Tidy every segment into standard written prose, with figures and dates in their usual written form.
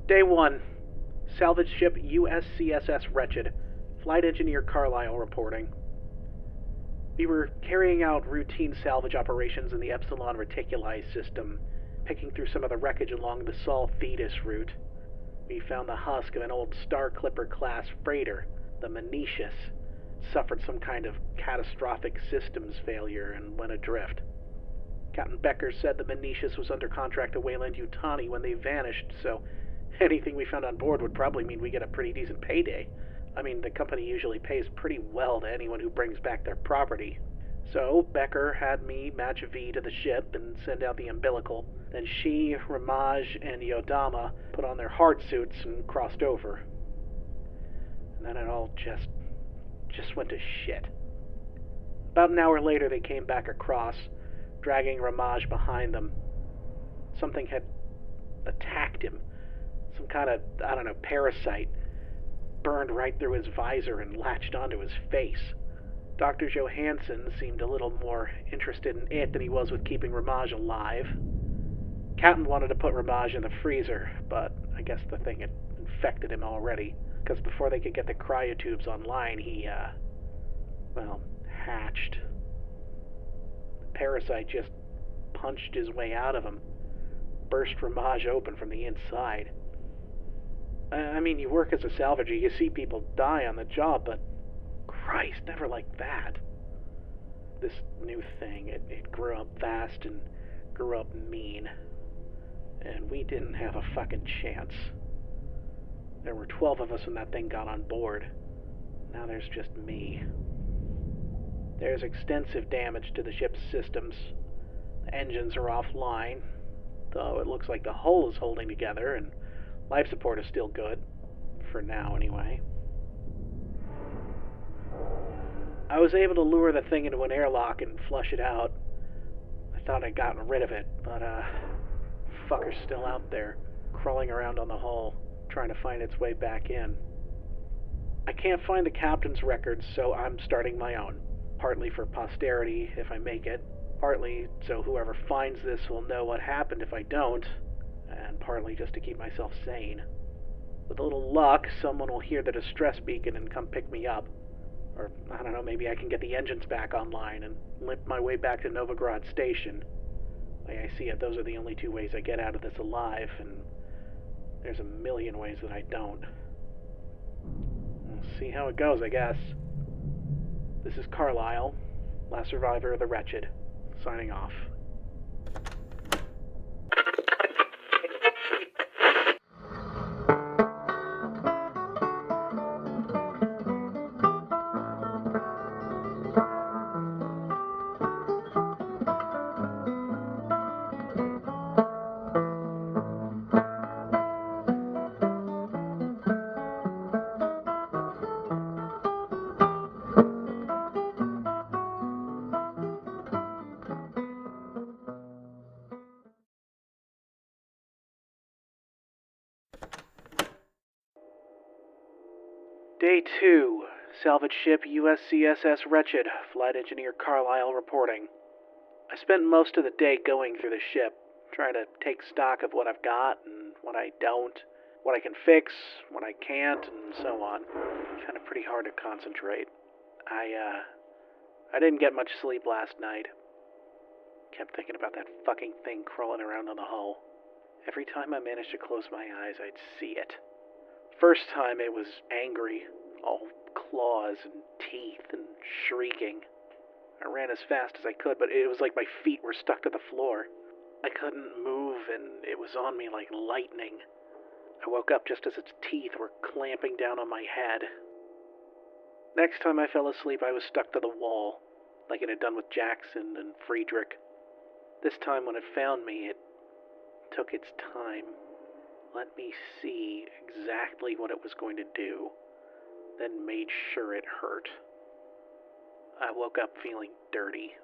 Day 1. Salvage ship USCSS Wretched. Flight engineer Carlisle reporting. We were carrying out routine salvage operations in the Epsilon Reticuli system, picking through some of the wreckage along the Sol Thetis route. We found the husk of an old Star Clipper-class freighter, the Menicius. Suffered some kind of catastrophic systems failure and went adrift. Captain Becker said the Menicius was under contract to Weyland-Yutani when they vanished, so anything we found on board would probably mean we get a pretty decent payday. I mean, the company usually pays pretty well to anyone who brings back their property. So Becker had me match V to the ship and send out the umbilical. Then she, Ramaj, and Yodama put on their hard suits and crossed over. And then it all just went to shit. About an hour later, they came back across, dragging Ramaj behind them. Something had attacked him. Some kind of, parasite. Burned right through his visor and latched onto his face. Dr. Johansson seemed a little more interested in it than he was with keeping Ramaj alive. Captain wanted to put Ramaj in the freezer, but I guess the thing had infected him already, because before they could get the cryotubes online, he, hatched. The parasite just punched his way out of him, burst Ramaj open from the inside. I mean, you work as a salvager, you see people die on the job, but Christ, never like that. This new thing, it grew up fast and grew up mean. And we didn't have a fucking chance. There were 12 of us when that thing got on board. Now there's just me. There's extensive damage to the ship's systems. The engines are offline, though it looks like the hull is holding together, and life support is still good. For now, anyway. I was able to lure the thing into an airlock and flush it out. I thought I'd gotten rid of it, but, fucker's still out there, crawling around on the hull, trying to find its way back in. I can't find the captain's records, so I'm starting my own. Partly for posterity, if I make it. Partly so whoever finds this will know what happened if I don't. And partly just to keep myself sane. With a little luck, someone will hear the distress beacon and come pick me up. Or, I don't know, maybe I can get the engines back online and limp my way back to Novigrad Station. Like I see it, those are the only two ways I get out of this alive, and there's a million ways that I don't. We'll see how it goes, I guess. This is Carlisle, last survivor of the Wretched, signing off. Day 2. Salvage ship USCSS Wretched. Flight engineer Carlisle reporting. I spent most of the day going through the ship, trying to take stock of what I've got and what I don't, what I can fix, what I can't, and so on. Kind of pretty hard to concentrate. I didn't get much sleep last night. Kept thinking about that fucking thing crawling around on the hull. Every time I managed to close my eyes, I'd see it. First time it was angry, all claws and teeth and shrieking. I ran as fast as I could, but it was like my feet were stuck to the floor. I couldn't move, and it was on me like lightning. I woke up just as its teeth were clamping down on my head. Next time I fell asleep, I was stuck to the wall, like it had done with Jackson and Friedrich. This time when it found me, it took its time. Let me see exactly what it was going to do, then made sure it hurt. I woke up feeling dirty.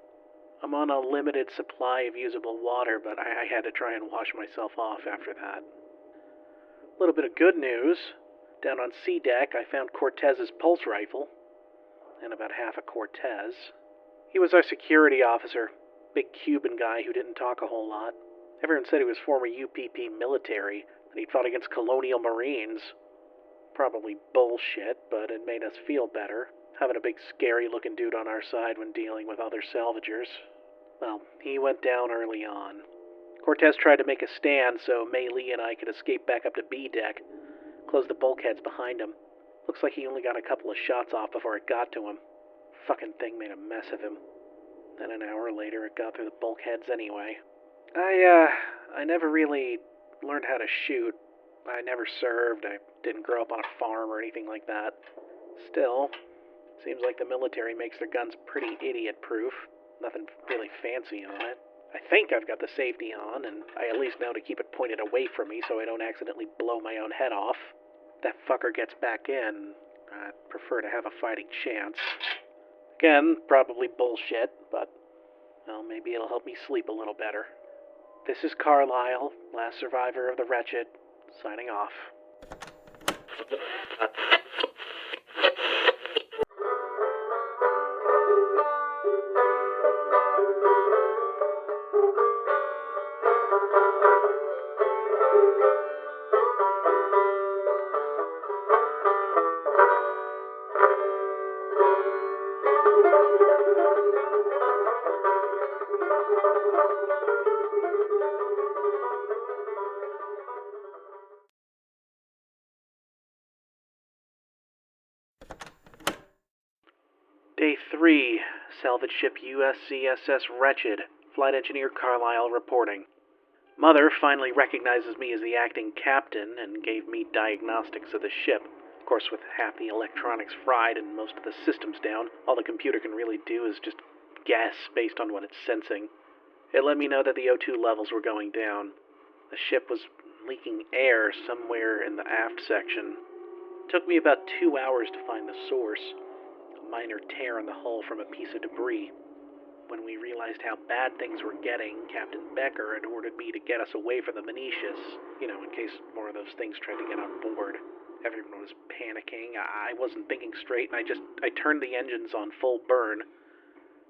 I'm on a limited supply of usable water, but I had to try and wash myself off after that. A little bit of good news. Down on C deck, I found Cortez's pulse rifle, and about half a Cortez. He was our security officer, big Cuban guy who didn't talk a whole lot. Everyone said he was former UPP military, that He'd fought against colonial marines. Probably bullshit, but it made us feel better, having a big scary-looking dude on our side when dealing with other salvagers. Well, he went down early on. Cortez tried to make a stand so Mei Lee and I could escape back up to B deck, close the bulkheads behind him. Looks like he only got a couple of shots off before it got to him. Fucking thing made a mess of him. Then an hour later, it got through the bulkheads anyway. I never really learned how to shoot. I never served. I didn't grow up on a farm or anything like that. Still, seems like the military makes their guns pretty idiot-proof. Nothing really fancy on it. I think I've got the safety on, and I at least know to keep it pointed away from me so I don't accidentally blow my own head off. If that fucker gets back in, I'd prefer to have a fighting chance. Again, probably bullshit, but, well, maybe it'll help me sleep a little better. This is Carlisle, last survivor of the Wretched, signing off. Day 3, salvage ship USCSS Wretched, flight engineer Carlisle reporting. Mother finally recognizes me as the acting captain and gave me diagnostics of the ship. Of course, with half the electronics fried and most of the systems down, all the computer can really do is just guess based on what it's sensing. It let me know that the O2 levels were going down. The ship was leaking air somewhere in the aft section. It took me about 2 hours to find the source. Minor tear in the hull from a piece of debris. When we realized how bad things were getting, Captain Becker had ordered me to get us away from the Venetius, in case more of those things tried to get on board. Everyone was panicking. I wasn't thinking straight, and I turned the engines on full burn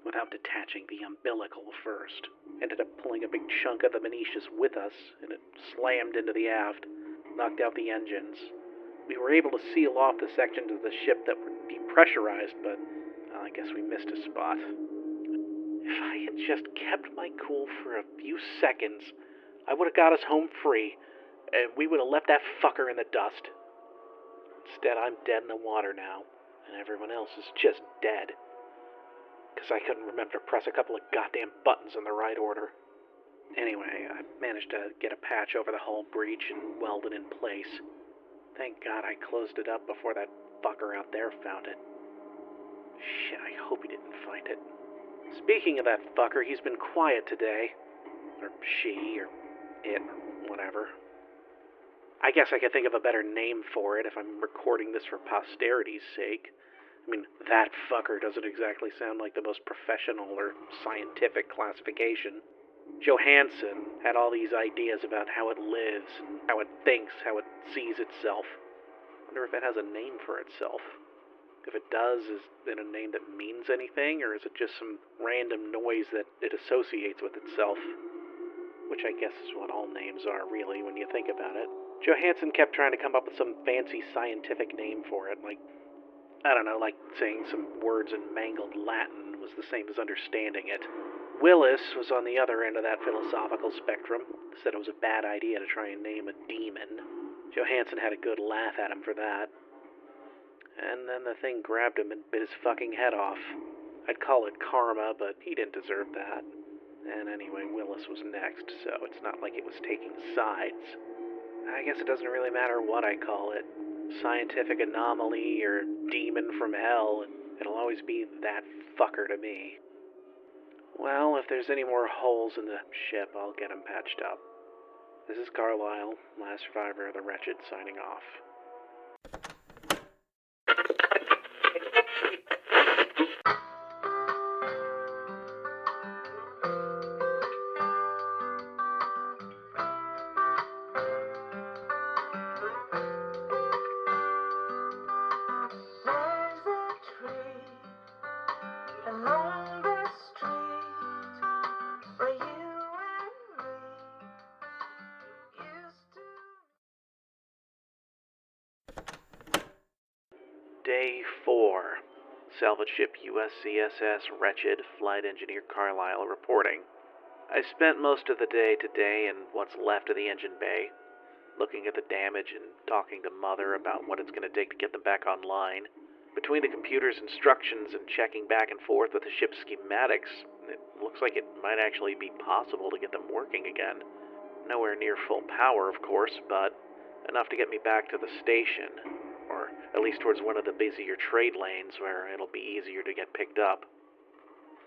without detaching the umbilical first. Ended up pulling a big chunk of the Venetius with us, and it slammed into the aft, knocked out the engines. We were able to seal off the sections of the ship that were depressurized, but I guess we missed a spot. If I had just kept my cool for a few seconds, I would have got us home free, and we would have left that fucker in the dust. Instead, I'm dead in the water now, and everyone else is just dead. Because I couldn't remember to press a couple of goddamn buttons in the right order. Anyway, I managed to get a patch over the hull breach and weld it in place. Thank God I closed it up before that fucker out there found it. Shit, I hope he didn't find it. Speaking of that fucker, he's been quiet today. Or she, or it, or whatever. I guess I could think of a better name for it if I'm recording this for posterity's sake. I mean, that fucker doesn't exactly sound like the most professional or scientific classification. Johansson had all these ideas about how it lives, how it thinks, how it sees itself. Wonder if it has a name for itself. If it does, is it a name that means anything, or is it just some random noise that it associates with itself? Which I guess is what all names are, really, when you think about it. Johansson kept trying to come up with some fancy scientific name for it, like saying some words in mangled Latin was the same as understanding it. Willis was on the other end of that philosophical spectrum, said it was a bad idea to try and name a demon. Johansson had a good laugh at him for that. And then the thing grabbed him and bit his fucking head off. I'd call it karma, but he didn't deserve that. And anyway, Willis was next, so it's not like it was taking sides. I guess it doesn't really matter what I call it. Scientific anomaly or demon from hell, it'll always be that fucker to me. Well, if there's any more holes in the ship, I'll get them patched up. This is Carlisle, last survivor of the Wretched, signing off. Day 4. Salvage ship USCSS Wretched, Flight Engineer Carlisle reporting. I spent most of the day today in what's left of the engine bay, looking at the damage and talking to Mother about what it's going to take to get them back online. Between the computer's instructions and checking back and forth with the ship's schematics, it looks like it might actually be possible to get them working again. Nowhere near full power, of course, but enough to get me back to the station, or at least towards one of the busier trade lanes where it'll be easier to get picked up.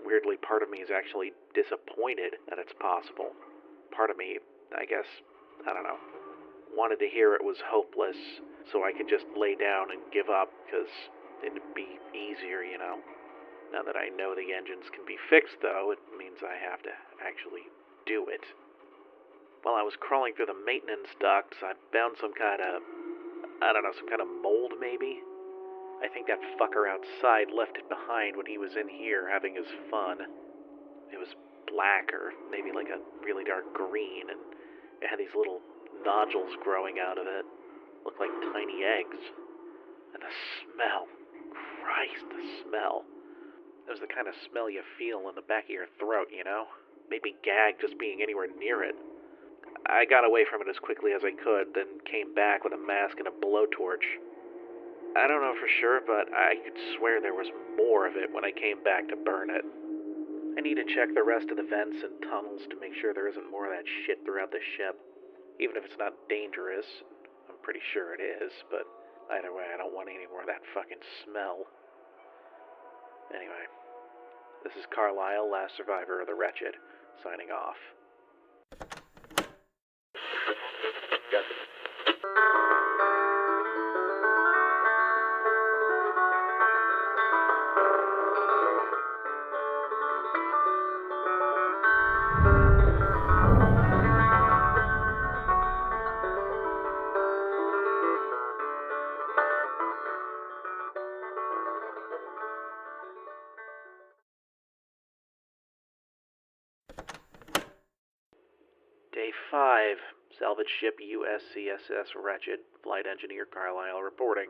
Weirdly, part of me is actually disappointed that it's possible. Part of me, I guess, I don't know, wanted to hear it was hopeless so I could just lay down and give up, because it'd be easier, you know. Now that I know the engines can be fixed, though, it means I have to actually do it. While I was crawling through the maintenance ducts, I found some kind of mold, maybe? I think that fucker outside left it behind when he was in here having his fun. It was black, or maybe like a really dark green, and it had these little nodules growing out of it. Looked like tiny eggs. And the smell. Christ, the smell. It was the kind of smell you feel in the back of your throat, you know? Made me gag just being anywhere near it. I got away from it as quickly as I could, then came back with a mask and a blowtorch. I don't know for sure, but I could swear there was more of it when I came back to burn it. I need to check the rest of the vents and tunnels to make sure there isn't more of that shit throughout the ship. Even if it's not dangerous. I'm pretty sure it is, but either way, I don't want any more of that fucking smell. Anyway, this is Carlisle, last survivor of the Wretched, signing off. Day 5. Salvage ship USCSS Wretched, Flight Engineer Carlisle reporting.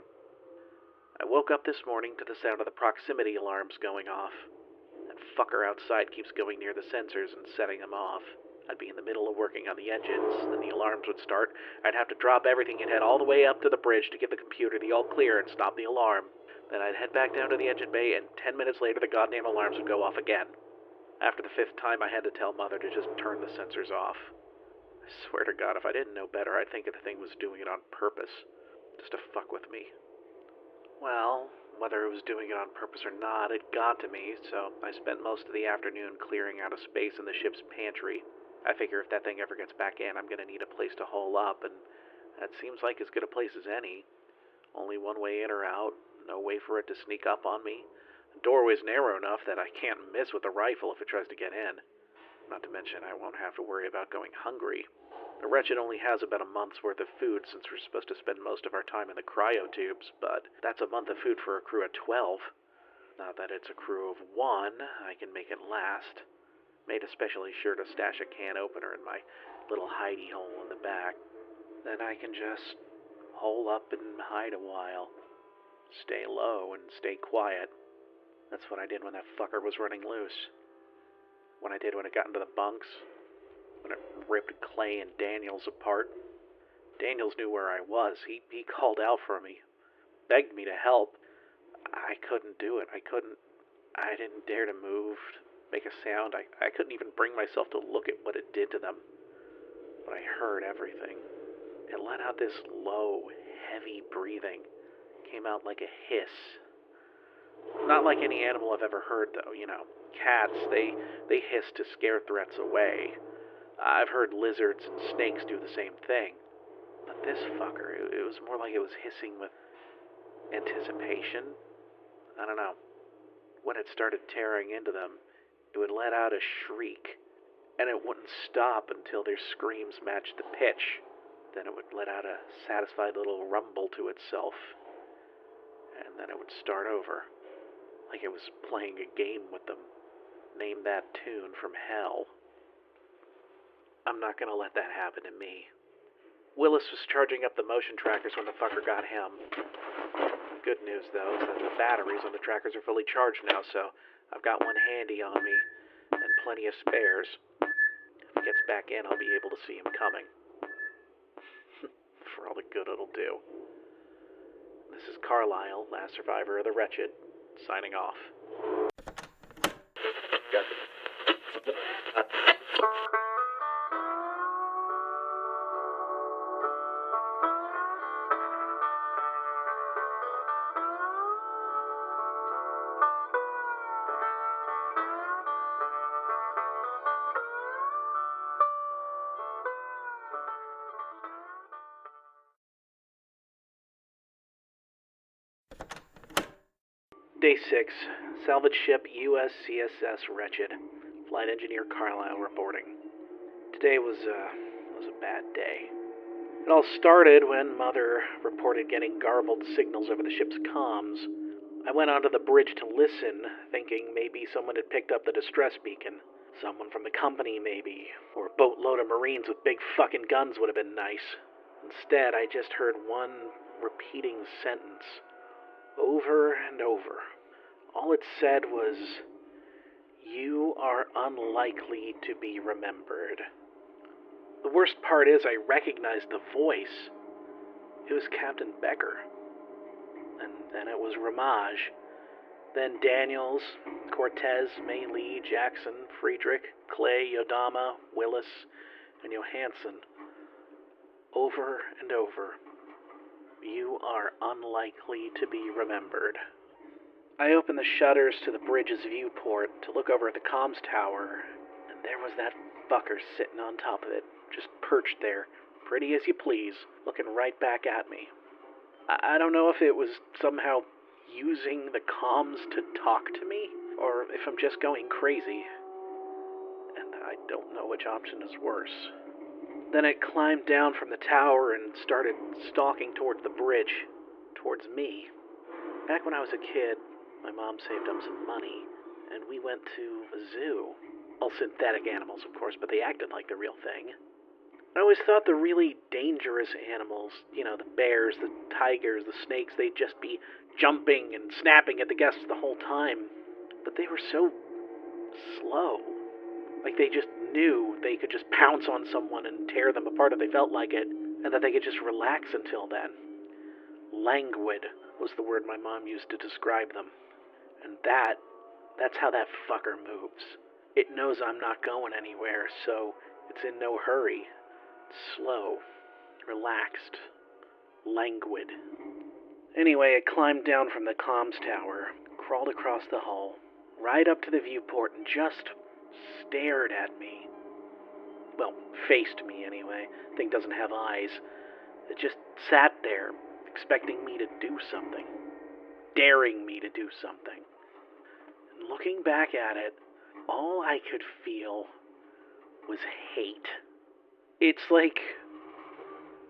I woke up this morning to the sound of the proximity alarms going off. That fucker outside keeps going near the sensors and setting them off. I'd be in the middle of working on the engines, then the alarms would start. I'd have to drop everything and head all the way up to the bridge to give the computer the all clear and stop the alarm. Then I'd head back down to the engine bay, and 10 minutes later the goddamn alarms would go off again. After the 5th time, I had to tell Mother to just turn the sensors off. I swear to God, if I didn't know better, I'd think the thing was doing it on purpose, just to fuck with me. Well, whether it was doing it on purpose or not, it got to me, so I spent most of the afternoon clearing out a space in the ship's pantry. I figure if that thing ever gets back in, I'm going to need a place to hole up, and that seems like as good a place as any. Only one way in or out, no way for it to sneak up on me. The doorway's narrow enough that I can't miss with a rifle if it tries to get in. Not to mention, I won't have to worry about going hungry. The Wretched only has about a month's worth of food since we're supposed to spend most of our time in the cryotubes, but that's a month of food for a crew of 12. Not that it's a crew of 1, I can make it last. Made especially sure to stash a can opener in my little hidey hole in the back. Then I can just hole up and hide a while. Stay low and stay quiet. That's what I did when that fucker was running loose. When I did when it got into the bunks. When it ripped Clay and Daniels apart. Daniels knew where I was. He called out for me. Begged me to help. I couldn't do it. I didn't dare to move, make a sound. I couldn't even bring myself to look at what it did to them. But I heard everything. It let out this low, heavy breathing. Came out like a hiss. Not like any animal I've ever heard, though, you know. Cats, they hiss to scare threats away. I've heard lizards and snakes do the same thing. But this fucker, it was more like it was hissing with anticipation. I don't know. When it started tearing into them, it would let out a shriek, and it wouldn't stop until their screams matched the pitch. Then it would let out a satisfied little rumble to itself, and then it would start over, like it was playing a game with them. Name that tune from hell. I'm not gonna let that happen to me. Willis was charging up the motion trackers when the fucker got him. Good news, though, is that the batteries on the trackers are fully charged now, so I've got one handy on me and plenty of spares. If he gets back in, I'll be able to see him coming. For all the good it'll do. This is Carlisle, last survivor of the Wretched, signing off. Day 6, salvage ship USCSS Wretched. Flight engineer Carlisle reporting. Today was a bad day. It all started when Mother reported getting garbled signals over the ship's comms. I went onto the bridge to listen, thinking maybe someone had picked up the distress beacon. Someone from the company, maybe. Or a boatload of Marines with big fucking guns would have been nice. Instead, I just heard one repeating sentence. Over and over. All it said was, "You are unlikely to be remembered." The worst part is I recognized the voice. It was Captain Becker. And then it was Ramage. Then Daniels, Cortez, May Lee, Jackson, Friedrich, Clay, Yodama, Willis, and Johansson. Over and over. You are unlikely to be remembered. I opened the shutters to the bridge's viewport to look over at the comms tower, and there was that fucker sitting on top of it, just perched there, pretty as you please, looking right back at me. I don't know if it was somehow using the comms to talk to me, or if I'm just going crazy. And I don't know which option is worse. Then it climbed down from the tower and started stalking towards the bridge, towards me. Back when I was a kid, my mom saved up some money, and we went to a zoo. All synthetic animals, of course, but they acted like the real thing. I always thought the really dangerous animals, the bears, the tigers, the snakes, they'd just be jumping and snapping at the guests the whole time. But they were so slow. Like they just knew they could just pounce on someone and tear them apart if they felt like it, and that they could just relax until then. Languid was the word my mom used to describe them. And that's how that fucker moves. It knows I'm not going anywhere, so it's in no hurry. It's slow, relaxed, languid. Anyway, it climbed down from the comms tower, crawled across the hull, right up to the viewport, and just stared at me. Well, faced me anyway. Thing doesn't have eyes. It just sat there, expecting me to do something. Daring me to do something. And looking back at it, all I could feel was hate. It's like,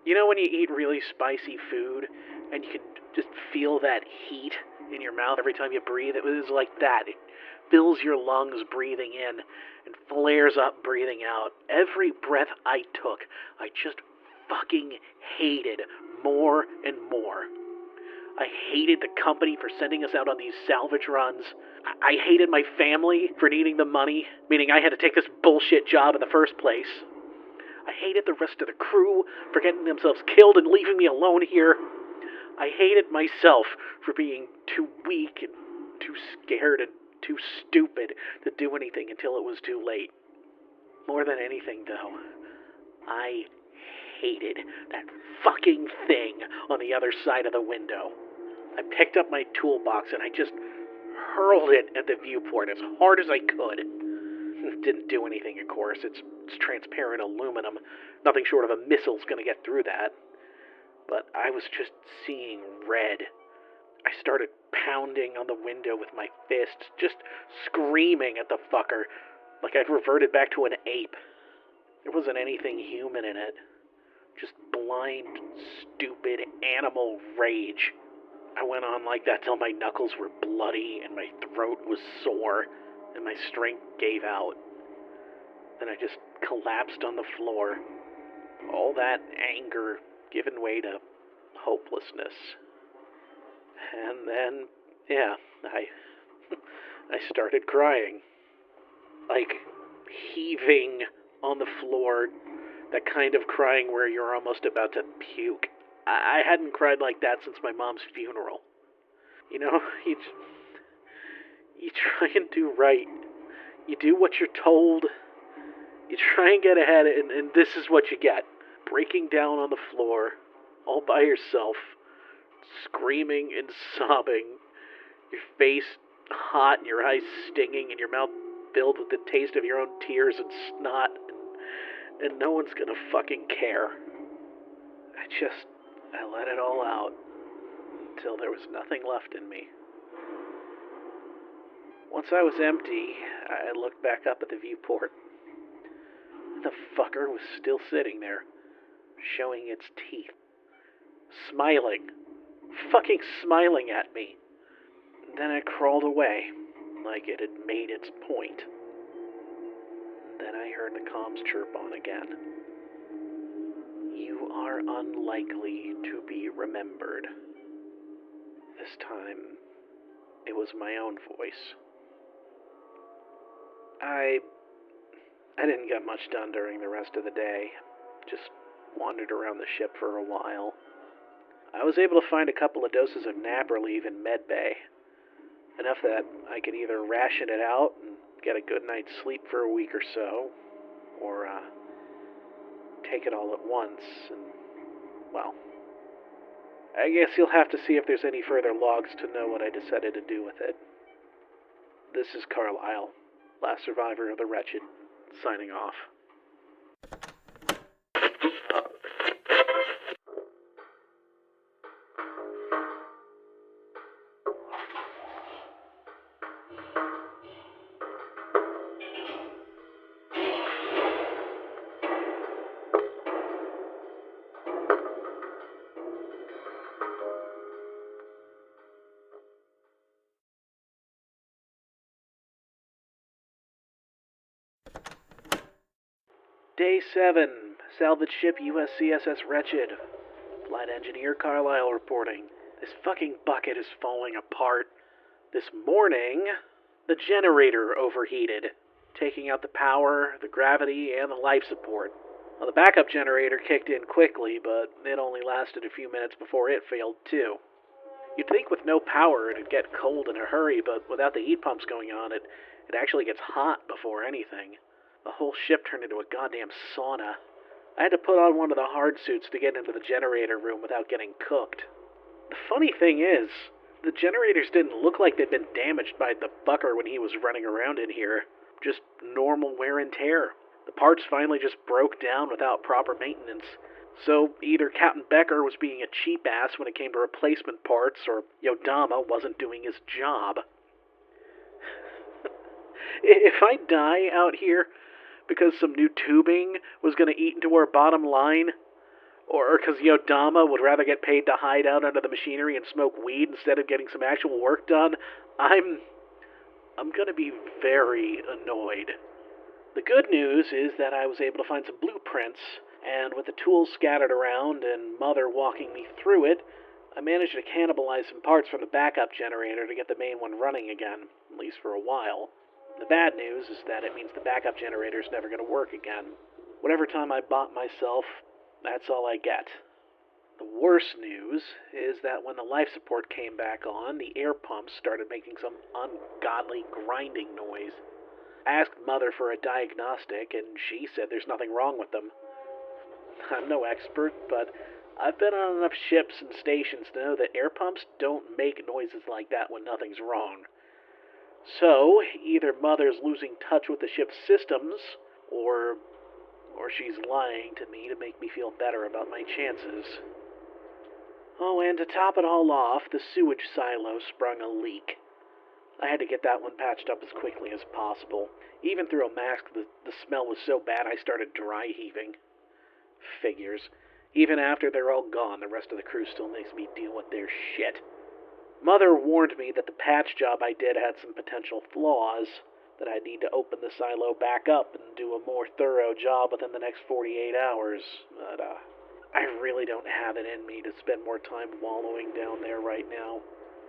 when you eat really spicy food, and you can just feel that heat in your mouth every time you breathe? It was like that. It fills your lungs breathing in, and flares up breathing out. Every breath I took, I just fucking hated more and more. I hated the company for sending us out on these salvage runs. I hated my family for needing the money, meaning I had to take this bullshit job in the first place. I hated the rest of the crew for getting themselves killed and leaving me alone here. I hated myself for being too weak and too scared and too stupid to do anything until it was too late. More than anything, though, I hated that fucking thing on the other side of the window. I picked up my toolbox and I just hurled it at the viewport as hard as I could. It didn't do anything, of course. It's transparent aluminum. Nothing short of a missile's gonna get through that. But I was just seeing red. I started pounding on the window with my fists, just screaming at the fucker, like I'd reverted back to an ape. There wasn't anything human in it. Just blind, stupid, animal rage. I went on like that till my knuckles were bloody and my throat was sore and my strength gave out. Then I just collapsed on the floor. All that anger given way to hopelessness. And then, yeah, I started crying. Like, heaving on the floor, that kind of crying where you're almost about to puke. I hadn't cried like that since my mom's funeral. You know, you try and do right. You do what you're told. You try and get ahead, and this is what you get. Breaking down on the floor, all by yourself, screaming and sobbing, your face hot and your eyes stinging and your mouth filled with the taste of your own tears and snot, and no one's gonna fucking care. I let it all out until there was nothing left in me. Once I was empty, I looked back up at the viewport. The fucker was still sitting there, showing its teeth, smiling, fucking smiling at me. Then it crawled away, like it had made its point. Then I heard the comms chirp on again. You are unlikely to be remembered. This time, it was my own voice. I didn't get much done during the rest of the day. Just wandered around the ship for a while. I was able to find a couple of doses of nap relief in medbay. Enough that I could either ration it out and get a good night's sleep for a week or so, or take it all at once, and, well, I guess you'll have to see if there's any further logs to know what I decided to do with it. This is Carlisle, last survivor of the Wretched, signing off. Day 7, salvage ship USCSS Wretched. Flight engineer Carlisle reporting. This fucking bucket is falling apart. This morning, the generator overheated, taking out the power, the gravity, and the life support. Well, the backup generator kicked in quickly, but it only lasted a few minutes before it failed too. You'd think with no power it'd get cold in a hurry, but without the heat pumps going on, it actually gets hot before anything. The whole ship turned into a goddamn sauna. I had to put on one of the hard suits to get into the generator room without getting cooked. The funny thing is, the generators didn't look like they'd been damaged by the fucker when he was running around in here. Just normal wear and tear. The parts finally just broke down without proper maintenance. So either Captain Becker was being a cheap ass when it came to replacement parts, or Yodama wasn't doing his job. If I die out here because some new tubing was going to eat into our bottom line, or because Yodama would rather get paid to hide out under the machinery and smoke weed instead of getting some actual work done, I'm going to be very annoyed. The good news is that I was able to find some blueprints, and with the tools scattered around and Mother walking me through it, I managed to cannibalize some parts from the backup generator to get the main one running again, at least for a while. The bad news is that it means the backup generator's never going to work again. Whatever time I bought myself, that's all I get. The worst news is that when the life support came back on, the air pumps started making some ungodly grinding noise. I asked Mother for a diagnostic, and she said there's nothing wrong with them. I'm no expert, but I've been on enough ships and stations to know that air pumps don't make noises like that when nothing's wrong. So, either Mother's losing touch with the ship's systems, or she's lying to me to make me feel better about my chances. Oh, and to top it all off, the sewage silo sprung a leak. I had to get that one patched up as quickly as possible. Even through a mask, the smell was so bad I started dry heaving. Figures. Even after they're all gone, the rest of the crew still makes me deal with their shit. Mother warned me that the patch job I did had some potential flaws, that I'd need to open the silo back up and do a more thorough job within the next 48 hours, but I really don't have it in me to spend more time wallowing down there right now.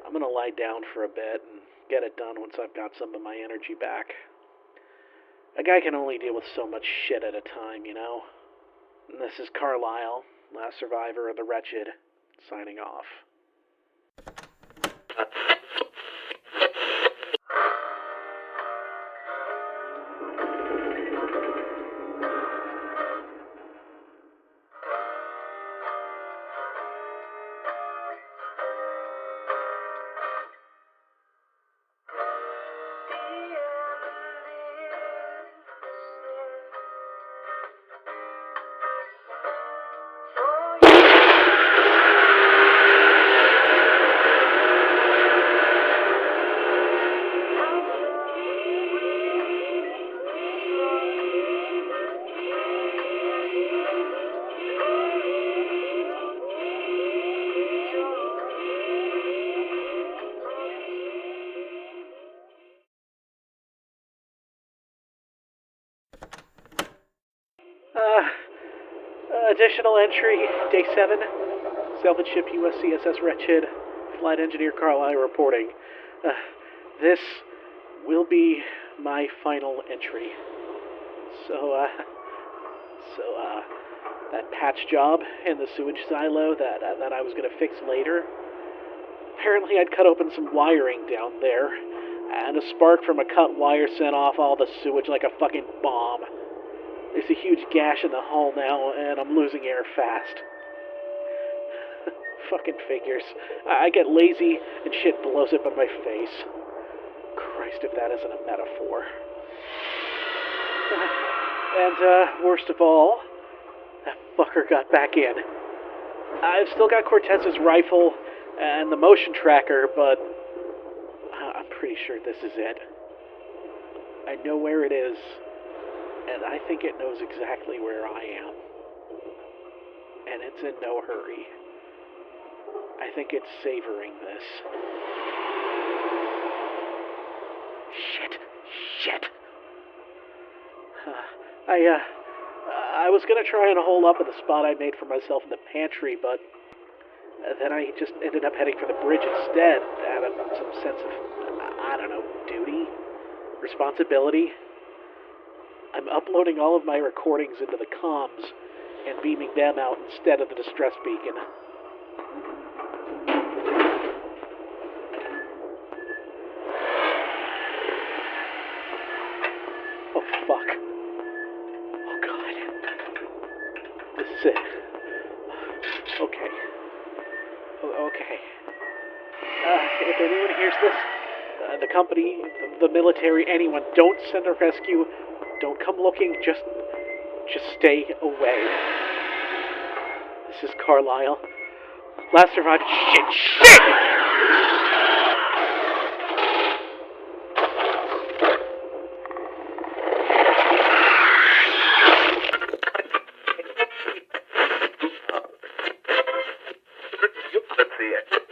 I'm gonna lie down for a bit and get it done once I've got some of my energy back. A guy can only deal with so much shit at a time, you know? And this is Carlisle, last survivor of the Wretched, signing off. Additional entry, Day 7, salvage ship USCSS Wretched, flight engineer Carlisle reporting. This will be my final entry. So, that patch job in the sewage silo that I was going to fix later, apparently I'd cut open some wiring down there, and a spark from a cut wire sent off all the sewage like a fucking bomb. There's a huge gash in the hull now, and I'm losing air fast. Fucking figures. I get lazy, and shit blows up in my face. Christ, if that isn't a metaphor. And, worst of all, that fucker got back in. I've still got Cortez's rifle and the motion tracker, but I'm pretty sure this is it. I know where it is. And I think it knows exactly where I am. And it's in no hurry. I think it's savoring this. Shit. I was gonna try and hole up in the spot I made for myself in the pantry, but then I just ended up heading for the bridge instead, out of some sense of, I don't know, duty? Responsibility? I'm uploading all of my recordings into the comms and beaming them out instead of the distress beacon. Oh, fuck. Oh, God. This is it. Okay. Okay. If anyone hears this, the company, the military, anyone, don't send a rescue. Don't come looking, just stay away. This is Carlisle. Last survivor. Shit! Let's see it.